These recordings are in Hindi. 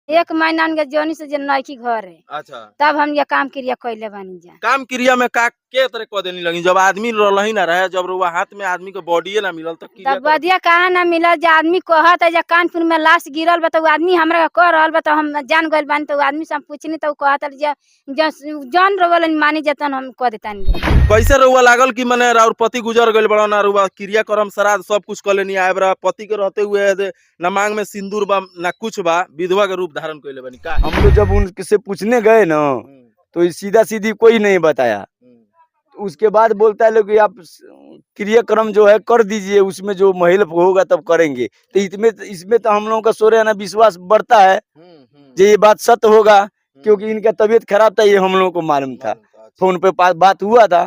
1 महीना के जोनी से जे नइखी घरे अच्छा तब हम ये काम क्रिया कइले बानी जा। काम क्रिया में का के तरह कह देनी लगी जब आदमी रहलही ना रहे जब रुआ हाथ में आदमी के बॉडीए ना मिलल तो क्रिया तब बदिया कहाँ ना मिलल जे आदमी कहत है जे कानपुर में लाश गिरल बा, तो उ आदमी हमरा के कह रहल बा, तो हम जान गइल बानी। तो उ आदमी से हम पूछनी तो उ कहत जे जौन रोवलन मानी जतन हम कह देतानी। कैसे रुआ लागल कि मने राउर पति गुजर गइल बड़ा ना रुआ क्रिया कर्म श्राद्ध सब कुछ कर लेनी आए बड़ा पति के रहते हुए ना मांग में सिंदूर बा ना कुछ बा विधवा के रूप धारण कइले बनी का हम लोग जब उनसे पूछने गए ना तो सीधा सीधी कोई नहीं बताया। उसके बाद बोलता है लोग कि आप क्रियाक्रम जो है कर दीजिए, उसमें जो महिला होगा तब करेंगे। तो इसमें तो हम लोगों का सोरे ना विश्वास बढ़ता है जे ये बात सत्य होगा, क्योंकि इनका तबीयत खराब था, ये हम लोगों को मालूम था। फोन पे बात हुआ था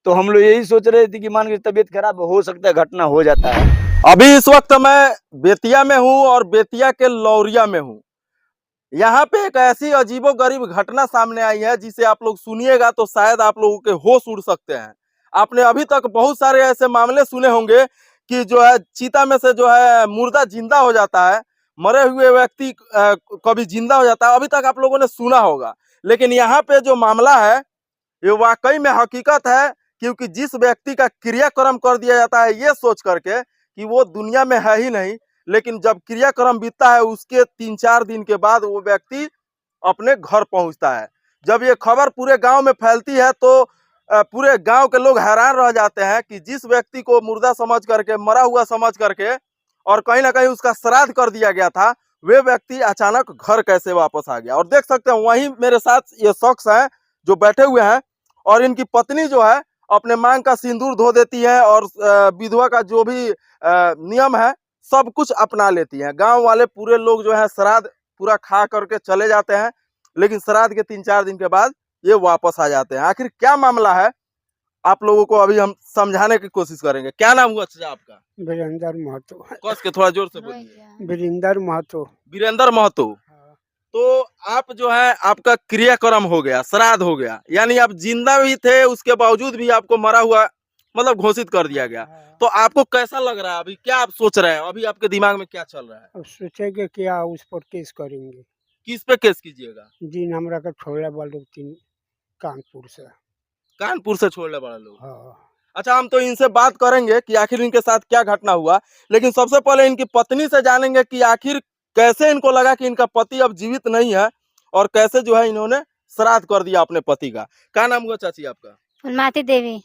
तो हम लोग यही सोच रहे थे कि मान के तबीयत खराब हो सकता है, घटना हो जाता है। अभी इस वक्त मैं बेतिया में हूँ और बेतिया के लौरिया में हूँ। यहाँ पे एक ऐसी अजीबोगरीब घटना सामने आई है जिसे आप लोग सुनिएगा तो शायद आप लोगों के होश उड़ सकते हैं। आपने अभी तक बहुत सारे ऐसे मामले सुने होंगे कि जो है चीता में से जो है मुर्दा जिंदा हो जाता है, मरे हुए व्यक्ति कभी जिंदा हो जाता है, अभी तक आप लोगों ने सुना होगा। लेकिन यहाँ पे जो मामला है ये वाकई में हकीकत है, क्योंकि जिस व्यक्ति का क्रियाक्रम कर दिया जाता है ये सोच करके कि वो दुनिया में है ही नहीं, लेकिन जब क्रियाक्रम बीतता है उसके 3-4 दिन के बाद वो व्यक्ति अपने घर पहुंचता है। जब ये खबर पूरे गांव में फैलती है तो पूरे गांव के लोग हैरान रह जाते हैं कि जिस व्यक्ति को मुर्दा समझ करके, मरा हुआ समझ करके और कहीं ना कहीं उसका श्राद्ध कर दिया गया था, वे व्यक्ति अचानक घर कैसे वापस आ गया। और देख सकते हैं वहीं मेरे साथ ये शख्स हैं जो बैठे हुए हैं और इनकी पत्नी जो है अपने मांग का सिंदूर धो देती है और विधवा का जो भी नियम है सब कुछ अपना लेती हैं। गांव वाले पूरे लोग जो है श्राद्ध पूरा खा करके चले जाते हैं, लेकिन श्राद्ध के 3-4 दिन के बाद ये वापस आ जाते हैं। आखिर क्या मामला है आप लोगों को अभी हम समझाने की कोशिश करेंगे। क्या नाम हुआ चाचा आपका? वीरेंद्र महतो। कस के थोड़ा जोर से बोलिए। वीरेंद्र महतो। वीरेंद्र महतो। तो आप जो है आपका क्रियाक्रम हो गया, श्राद्ध हो गया, यानी आप जिंदा भी थे उसके बावजूद भी आपको मरा हुआ मतलब घोषित कर दिया गया। तो आपको कैसा लग रहा है अभी, क्या आप सोच रहे हैं अभी, आपके दिमाग में क्या चल रहा है? अब सोचेंगे क्या उस पर केस करेंगे। किस पे केस कीजिएगा? जी हमरा का छोड़े वाले 3 कानपुर से। कानपुर से छोड़ने वाले लोग। हाँ। अच्छा हम तो इनसे बात करेंगे कि आखिर इनके साथ क्या घटना हुआ, लेकिन सबसे पहले इनकी पत्नी से जानेंगे कि आखिर कैसे इनको लगा कि इनका पति अब जीवित नहीं है और कैसे जो है इन्होंने श्राद्ध कर दिया अपने पति का। क्या नाम हुआ चाची आपका? फुलमाती देवी।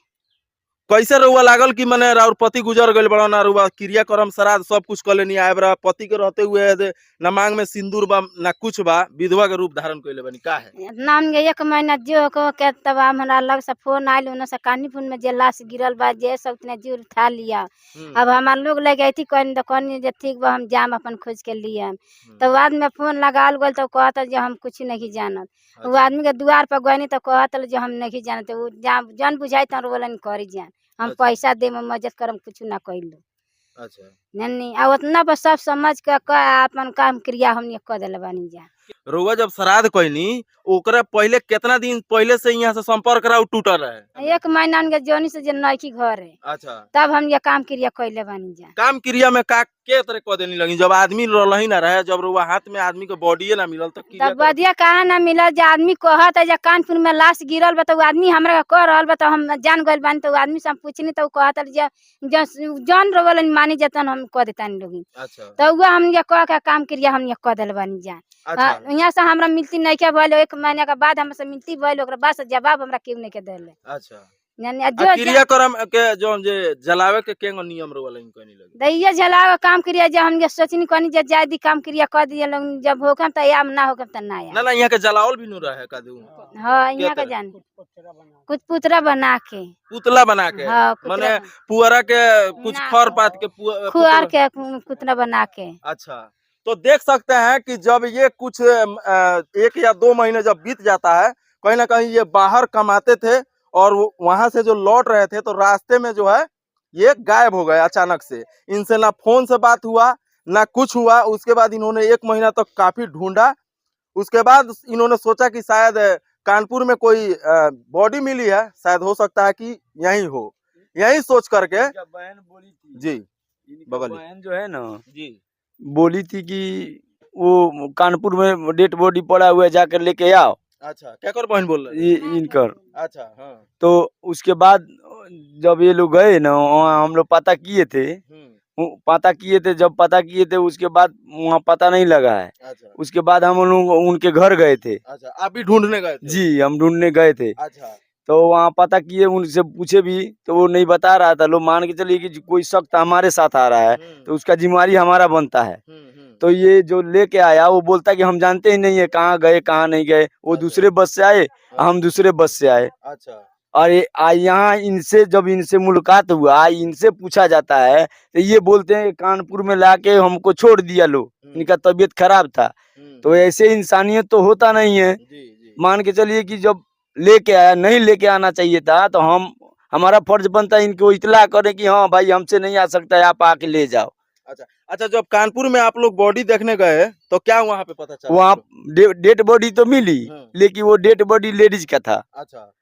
कैसे रुआ लागल कि मने राउर पति गुजर गइल बड़ा ना रुआ क्रिया कर्म श्राद्ध सब कुछ कर लेनी आए बड़ा पति के रहते हुए ना मांग में सिंदूर बा ना कुछ बा विधवा के रूप धारण कइले बनी का है? नाम के 1 महीना जो को के तब हमरा लग से फोन आइल उन से कानीपुर में जे लाश गिरल बा जे सब ने जी उठा लिया। अब हमार लोग ले गई थी कहनी जे ठीक बा हम जाम अपन खोज के लिए। तो बाद में फोन लगाल गल तो कहता जे हम कुछ नहीं जानत। वो आदमी के द्वार पर गनी तो कहता जे हम नहीं जानत। वो जान बुझाई त रोलन करी जान हम पैसा दे में मदद करम कुछ ना कइलो। अच्छा नहीं आ उतना पर सब समझ के अपन काम क्रिया हमने कर देले बानी जा। रुआ जब श्राद्ध कइनी ओकरा पहले कितना दिन पहले से यहाँ से संपर्क राउ टूटल रहे? 1 महीना के जोनी से जे नइखी घरे अच्छा तब हम ये काम क्रिया कइले बानी जा। काम क्रिया में का के तरह कह देनी लगी जब आदमी रहलही ना रहे जब रुआ हाथ में आदमी के बॉडीए ना मिलल तो तब बदिया कहाँ ना मिलल जे आदमी कहत है जे कानपुर में लाश गिरल बा, तो उ आदमी हमरा के कह रहल बा, तो हम जान गइल बानी। तो उ आदमी से हम पूछनी तो उ कहत जे जौन रोवलन मानी जतन हम कह देतानी लोगी। अच्छा तो उ हम ये कह के काम क्रिया हम ये कह देले बानी जा। अच्छा यहाँ से हमरा मिलती नहीं के भइल 1 महीना के बाद हमसे मिलती भइल, ओकरा बाद से जवाब हमरा केहू नहीं के देले। अच्छा यानी क्रिया कर्म के जो जे जलावे के केंगो नियम रोवल कहनी लगी दैया जलावे काम क्रिया जे हम सोचनी कहनी जे जादी काम क्रिया कर दिए लोग जब होकम त या ना होकम त ना या ना यहाँ के जलावल भी नु रहे कदू। हां यहाँ के जान कुछ पुतरा बना के पुतला बना के हाँ, माने पुअरा के कुछ खर पात के खुआर के पुतला बना के। अच्छा तो देख सकते हैं कि जब ये कुछ 1 या 2 महीने जब बीत जाता है कहीं ना कहीं ये बाहर कमाते थे और वहां से जो लौट रहे थे तो रास्ते में जो है ये गायब हो गए अचानक से। इनसे ना फोन से बात हुआ ना कुछ हुआ। उसके बाद इन्होंने 1 महीना तक काफी ढूंढा। उसके बाद इन्होंने सोचा कि शायद कानपुर में कोई बॉडी मिली है, शायद हो सकता है कि यही हो। यही सोच करके बहन बोली थी जी बगल बहन जो है ना जी बोली थी कि वो कानपुर में डेड बॉडी पड़ा हुआ है, जाकर लेके आओ। अच्छा, क्या कर बहन बोल रहे ये इनकर। अच्छा, हाँ। तो उसके बाद जब ये लोग गए ना, वहाँ हम लोग पता किए थे, जब पता किए थे उसके बाद वहाँ पता नहीं लगा है। अच्छा, उसके बाद हम लोग उनके घर गए थे। अच्छा, आप भी ढूंढने गए थे? जी, हम ढूंढने गए थे। अच्छा, तो वहाँ पता किए, उनसे पूछे भी तो वो नहीं बता रहा था। लोग मान के चलिए कि कोई शख्स हमारे साथ आ रहा है तो उसका जिम्मेवारी हमारा बनता है। तो ये जो लेके आया वो बोलता कि हम जानते ही नहीं है कहाँ गए कहाँ नहीं गए। वो अच्छा। दूसरे बस से आए, हम दूसरे बस से आए। अच्छा, और ये यहाँ इनसे जब इनसे मुलाकात हुआ, इनसे पूछा जाता है तो ये बोलते हैं कानपुर में लाके हमको छोड़ दिया लो, इनका तबीयत खराब था। तो ऐसे इंसानियत तो होता नहीं है। जी, जी। मान के चलिए कि जब लेके आया, नहीं लेके आना चाहिए था, तो हमारा फर्ज बनता है इनको इतला करें कि हाँ भाई हमसे नहीं आ सकता है, आप आके ले जाओ। अच्छा, अच्छा, जब कानपुर में आप लोग बॉडी देखने गए तो क्या वहाँ पे पता चला? वहाँ डेड बॉडी तो मिली, लेकिन वो डेड बॉडी लेडीज का था। अच्छा,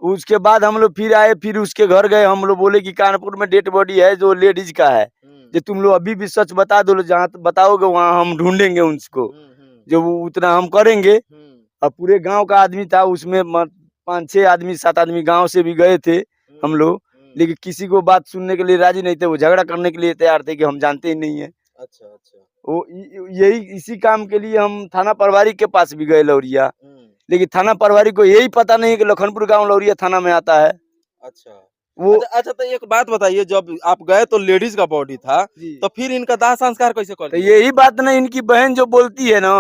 उसके बाद हम लोग फिर आए, फिर उसके घर गए। हम लोग बोले कि कानपुर में डेड बॉडी है जो लेडीज का है, जो तुम लोग अभी भी सच बता दो, जहाँ बताओगे वहाँ हम ढूंढेंगे उसको, जो वो उतना हम करेंगे। और पूरे गांव का आदमी था उसमें, 5-6 आदमी 7 आदमी गांव से भी गए थे हम लोग, लेकिन किसी को बात सुनने के लिए राजी नहीं थे। वो झगड़ा करने के लिए तैयार थे कि हम जानते ही नहीं है। अच्छा, अच्छा। वो यही इसी काम के लिए हम थाना प्रभारी के पास भी गए लौरिया, लेकिन थाना प्रभारी को यही पता नहीं कि लखनपुर गांव लौरिया थाना में आता है। अच्छा, वो अच्छा, अच्छा, तो एक बात बताइए, जब आप गए तो लेडीज का बॉडी था, तो फिर इनका दाह संस्कार कैसे कर तो दिया? यही बात ना, इनकी बहन जो बोलती है ना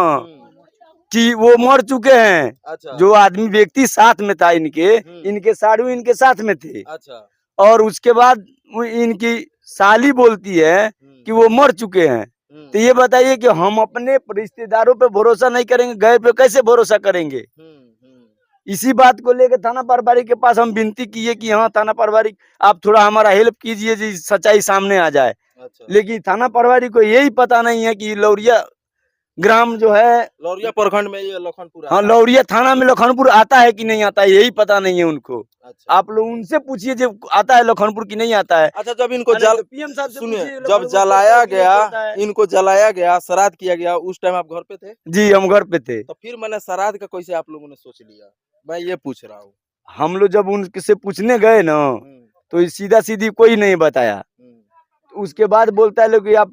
कि वो मर चुके हैं। अच्छा, जो आदमी व्यक्ति साथ में था इनके साड़ू इनके साथ में थे। अच्छा, और उसके बाद वो इनकी साली बोलती है कि वो मर चुके हैं। तो ये बताइए कि हम अपने रिश्तेदारों पे भरोसा नहीं करेंगे, गए पे कैसे भरोसा करेंगे? इसी बात को लेकर थाना प्रभारी के पास हम विनती किए कि हाँ थाना प्रभारी आप थोड़ा हमारा हेल्प कीजिए जी, सच्चाई सामने आ जाए। अच्छा। लेकिन थाना प्रभारी को यही पता नहीं है कि लौरिया ग्राम जो है, लौरिया प्रखंड में ये लखनपुर हाँ आता है। लौरिया थाना में लखनपुर आता है कि नहीं आता है, यही पता नहीं है उनको। अच्छा, आप लोग उनसे पूछिए जब आता है लखनपुर की नहीं आता है। अच्छा, जब इनको अरे जल तो पीएम साहब से सुनिए, पूछिए जब लखनपुर जलाया पड़ता है कि नहीं गया, पड़ता है। इनको जलाया गया, श्राद्ध किया गया, उस टाइम आप घर पे थे? जी हम घर पे थे। तो फिर मैंने श्राद्ध का कैसे आप लोगों ने सोच लिया, मैं ये पूछ रहा हूँ। हम लोग जब उनसे पूछने गए ना, तो सीधा सीधी कोई नहीं बताया। उसके बाद बोलता है लोग कि आप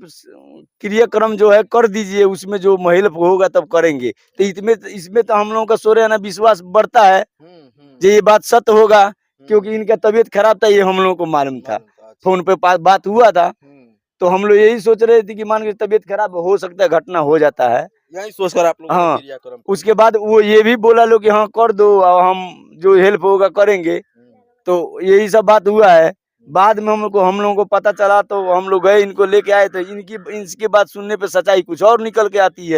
क्रियाक्रम जो है कर दीजिए, उसमें जो हेल्प होगा तब करेंगे। तो इसमें तो हम लोगों का सोरे ना विश्वास बढ़ता है जो ये बात सत्य होगा, क्योंकि इनका तबीयत खराब था, ये हम लोगों को मालूम था। फोन पे बात हुआ था, तो हम लोग यही सोच रहे थे कि मान के तबीयत खराब हो सकता है, घटना हो जाता है, यही सोचकर आप लोग हाँ। क्रियाक्रम उसके बाद वो ये भी बोला लो कि हाँ कर दो और हम जो हेल्प होगा करेंगे। तो यही सब बात हुआ है। बाद में हम लोगों को पता चला तो हम लोग गए, इनको लेके आए, तो इनकी बात सुनने पे सच्चाई कुछ और निकल के आती है।